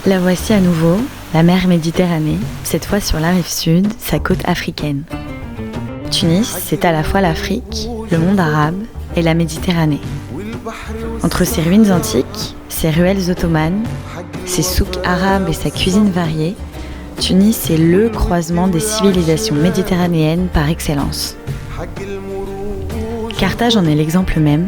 La voici à nouveau, la mer Méditerranée, cette fois sur la rive sud, sa côte africaine. Tunis, c'est à la fois l'Afrique, le monde arabe et la Méditerranée. Entre ses ruines antiques, ses ruelles ottomanes, ses souks arabes et sa cuisine variée, Tunis est le croisement des civilisations méditerranéennes par excellence. Carthage en est l'exemple même.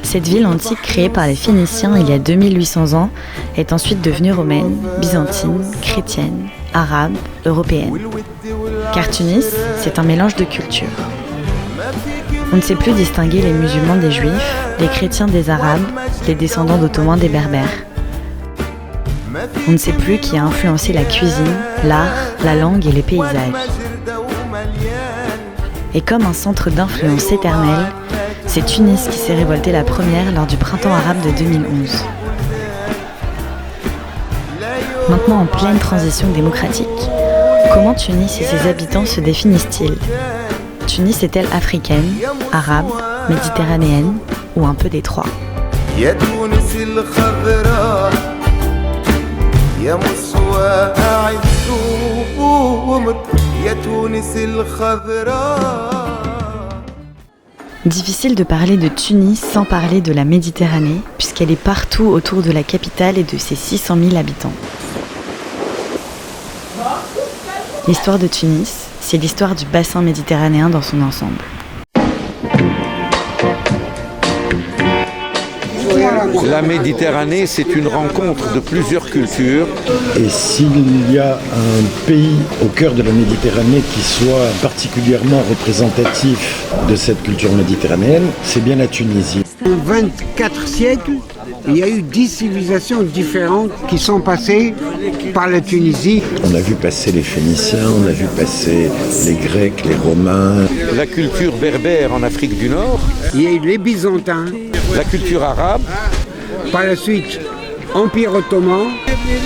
Cette ville antique créée par les Phéniciens il y a 2800 ans est ensuite devenue romaine, byzantine, chrétienne, arabe, européenne. Car Tunis, c'est un mélange de cultures. On ne sait plus distinguer les musulmans des juifs, les chrétiens des arabes, les descendants d'ottomans des berbères. On ne sait plus qui a influencé la cuisine, l'art, la langue et les paysages. Et comme un centre d'influence éternel, c'est Tunis qui s'est révoltée la première lors du printemps arabe de 2011. Maintenant en pleine transition démocratique, comment Tunis et ses habitants se définissent-ils ? Tunis est-elle africaine, arabe, méditerranéenne ou un peu des trois ? Difficile de parler de Tunis sans parler de la Méditerranée, puisqu'elle est partout autour de la capitale et de ses 600 000 habitants. L'histoire de Tunis, c'est l'histoire du bassin méditerranéen dans son ensemble. La Méditerranée, c'est une rencontre de plusieurs cultures. Et s'il y a un pays au cœur de la Méditerranée qui soit particulièrement représentatif de cette culture méditerranéenne, c'est bien la Tunisie. En 24 siècles, il y a eu 10 civilisations différentes qui sont passées par la Tunisie. On a vu passer les Phéniciens, on a vu passer les Grecs, les Romains. La culture berbère en Afrique du Nord. Il y a eu les Byzantins. La culture arabe. Par la suite, Empire ottoman.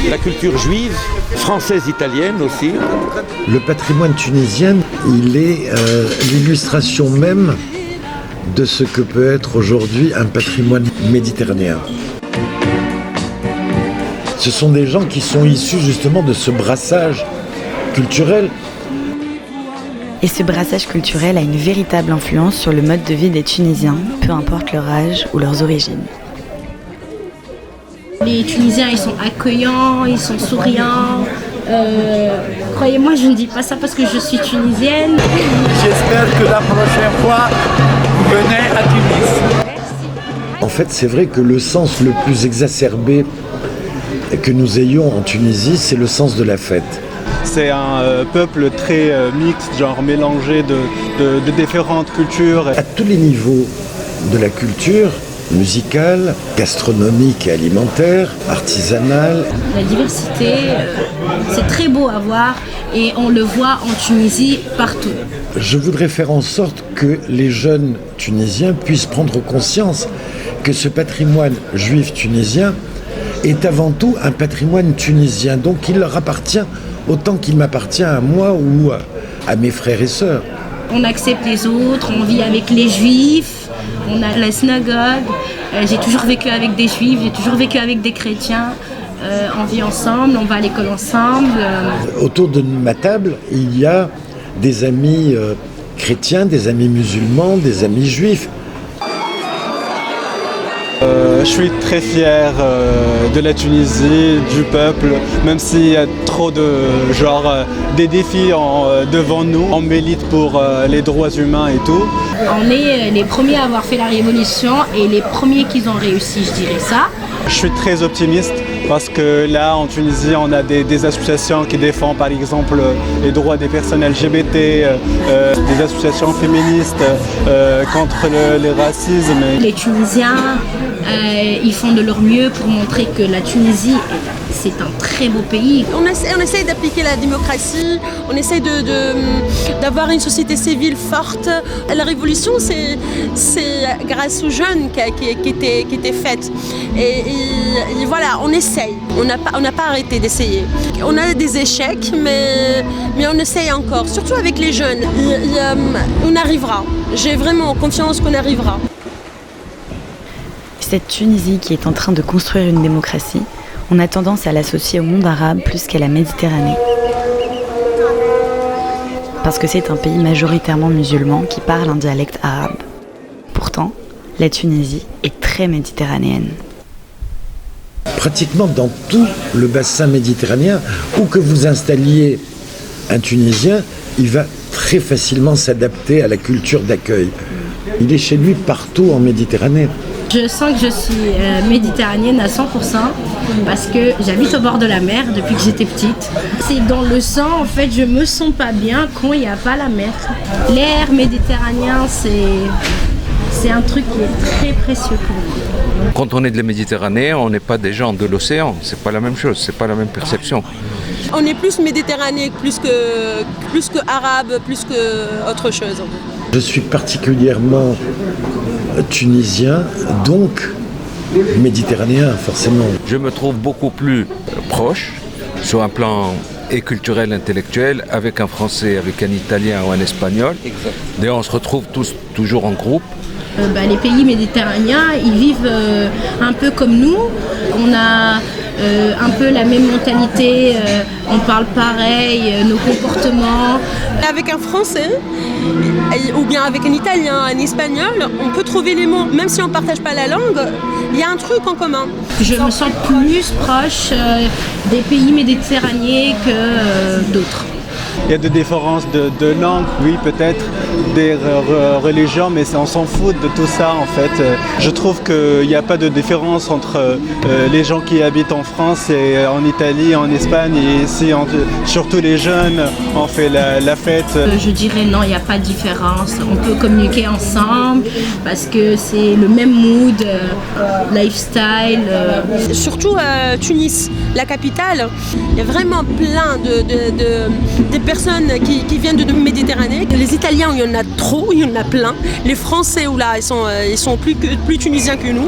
La culture juive, française, italienne aussi. Le patrimoine tunisien, il est l'illustration même de ce que peut être aujourd'hui un patrimoine méditerranéen. Ce sont des gens qui sont issus justement de ce brassage culturel. Et ce brassage culturel a une véritable influence sur le mode de vie des Tunisiens, peu importe leur âge ou leurs origines. Les Tunisiens, ils sont accueillants, ils sont souriants. Croyez-moi, je ne dis pas ça parce que je suis tunisienne. J'espère que la prochaine fois, vous venez à Tunis. En fait, c'est vrai que le sens le plus exacerbé que nous ayons en Tunisie, c'est le sens de la fête. C'est un peuple très mixte, genre mélangé de différentes cultures. À tous les niveaux de la culture, musicale, gastronomique et alimentaire, artisanale. La diversité, c'est très beau à voir et on le voit en Tunisie partout. Je voudrais faire en sorte que les jeunes Tunisiens puissent prendre conscience que ce patrimoine juif tunisien est avant tout un patrimoine tunisien, donc il leur appartient autant qu'il m'appartient à moi ou à mes frères et sœurs. On accepte les autres, on vit avec les juifs, on a la synagogue, j'ai toujours vécu avec des juifs, j'ai toujours vécu avec des chrétiens, on vit ensemble, on va à l'école ensemble. Autour de ma table, il y a des amis chrétiens, des amis musulmans, des amis juifs. Je suis très fier de la Tunisie, du peuple, même s'il y a trop des défis devant nous. On milite pour les droits humains et tout. On est les premiers à avoir fait la révolution et les premiers qui ont réussi, je dirais ça. Je suis très optimiste parce que là, en Tunisie, on a des associations qui défendent par exemple les droits des personnes LGBT, des associations féministes contre le racisme. Les Tunisiens, ils font de leur mieux pour montrer que la Tunisie, c'est un très beau pays. On essaie d'appliquer la démocratie, on essaie d'avoir une société civile forte. La révolution, c'est grâce aux jeunes qui était faite. Et voilà, on essaye. On n'a pas arrêté d'essayer. On a des échecs, mais on essaye encore, surtout avec les jeunes. On arrivera. J'ai vraiment confiance qu'on arrivera. Cette Tunisie qui est en train de construire une démocratie, on a tendance à l'associer au monde arabe plus qu'à la Méditerranée. Parce que c'est un pays majoritairement musulman qui parle un dialecte arabe. Pourtant, la Tunisie est très méditerranéenne. Pratiquement dans tout le bassin méditerranéen, où que vous installiez un Tunisien, il va très facilement s'adapter à la culture d'accueil. Il est chez lui partout en Méditerranée. Je sens que je suis méditerranéenne à 100% parce que j'habite au bord de la mer depuis que j'étais petite. C'est dans le sang, en fait, je me sens pas bien quand il n'y a pas la mer. L'air méditerranéen, c'est un truc qui est très précieux pour moi. Quand on est de la Méditerranée, on n'est pas des gens de l'océan. C'est pas la même chose, c'est pas la même perception. On est plus méditerranéen, plus que arabe, plus que autre chose. Je suis particulièrement tunisien, donc méditerranéen forcément. Je me trouve beaucoup plus proche, sur un plan et culturel, intellectuel, avec un Français, avec un Italien ou un Espagnol. D'ailleurs, on se retrouve tous toujours en groupe. Les pays méditerranéens, ils vivent un peu comme nous. On a un peu la même mentalité, on parle pareil, nos comportements. Avec un Français, ou bien avec un Italien, un Espagnol, on peut trouver les mots. Même si on ne partage pas la langue, il y a un truc en commun. Je me sens plus proche des pays méditerranéens que d'autres. Il y a des différences de langue, oui peut-être, des religions, mais on s'en fout de tout ça en fait. Je trouve qu'il n'y a pas de différence entre les gens qui habitent en France et en Italie, en Espagne, et ici, surtout les jeunes, on fait la fête. Je dirais non, il n'y a pas de différence. On peut communiquer ensemble parce que c'est le même mood, lifestyle. Surtout Tunis, la capitale, il y a vraiment plein de personnes qui viennent de Méditerranée. Les Italiens, il y en a trop, il y en a plein. Les Français, là, ils sont plus tunisiens que nous.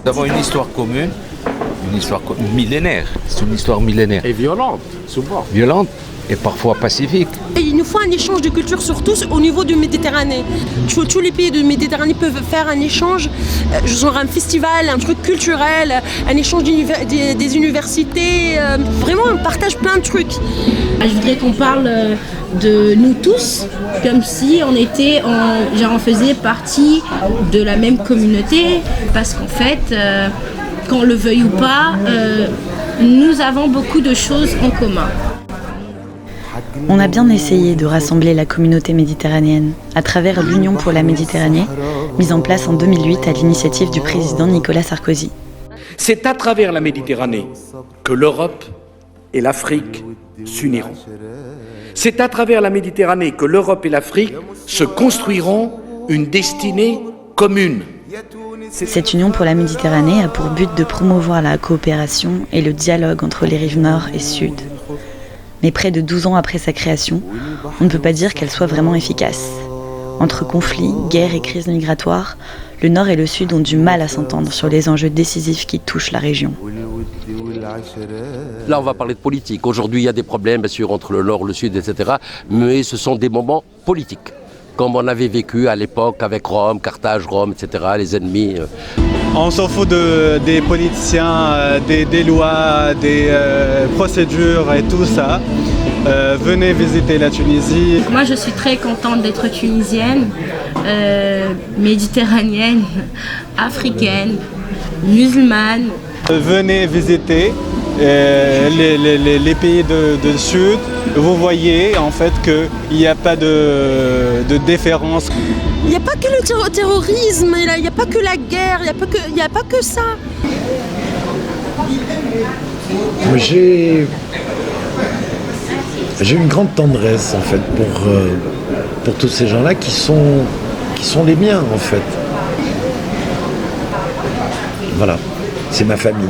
Nous avons une histoire commune, millénaire. C'est une histoire millénaire. Et violente, souvent. Violente et parfois pacifique. Et il nous faut un échange de culture, surtout au niveau de Méditerranée. Tous les pays de Méditerranée peuvent faire un échange, genre un festival, un truc culturel, un échange des universités. Vraiment, on partage plein de trucs. Je voudrais qu'on parle de nous tous, comme si on faisait partie de la même communauté, parce qu'en fait, qu'on le veuille ou pas, nous avons beaucoup de choses en commun. On a bien essayé de rassembler la communauté méditerranéenne à travers l'Union pour la Méditerranée, mise en place en 2008 à l'initiative du président Nicolas Sarkozy. C'est à travers la Méditerranée que l'Europe et l'Afrique s'uniront. C'est à travers la Méditerranée que l'Europe et l'Afrique se construiront une destinée commune. Cette Union pour la Méditerranée a pour but de promouvoir la coopération et le dialogue entre les rives nord et sud. Mais près de 12 ans après sa création, on ne peut pas dire qu'elle soit vraiment efficace. Entre conflits, guerres et crises migratoires, le Nord et le Sud ont du mal à s'entendre sur les enjeux décisifs qui touchent la région. Là, on va parler de politique. Aujourd'hui, il y a des problèmes, bien sûr, entre le Nord, le Sud, etc. Mais ce sont des moments politiques, comme on avait vécu à l'époque avec Rome, Carthage, Rome, etc., les ennemis. On s'en fout des politiciens, des lois, des procédures et tout ça. Venez visiter la Tunisie. Moi, je suis très contente d'être tunisienne, méditerranéenne, africaine, musulmane. Venez visiter les pays de Sud. Vous voyez en fait qu'il n'y a pas de différence. Il n'y a pas que le terrorisme, il n'y a pas que la guerre, il n'y a pas que ça. J'ai une grande tendresse en fait pour tous ces gens-là qui sont les miens en fait. Voilà, c'est ma famille.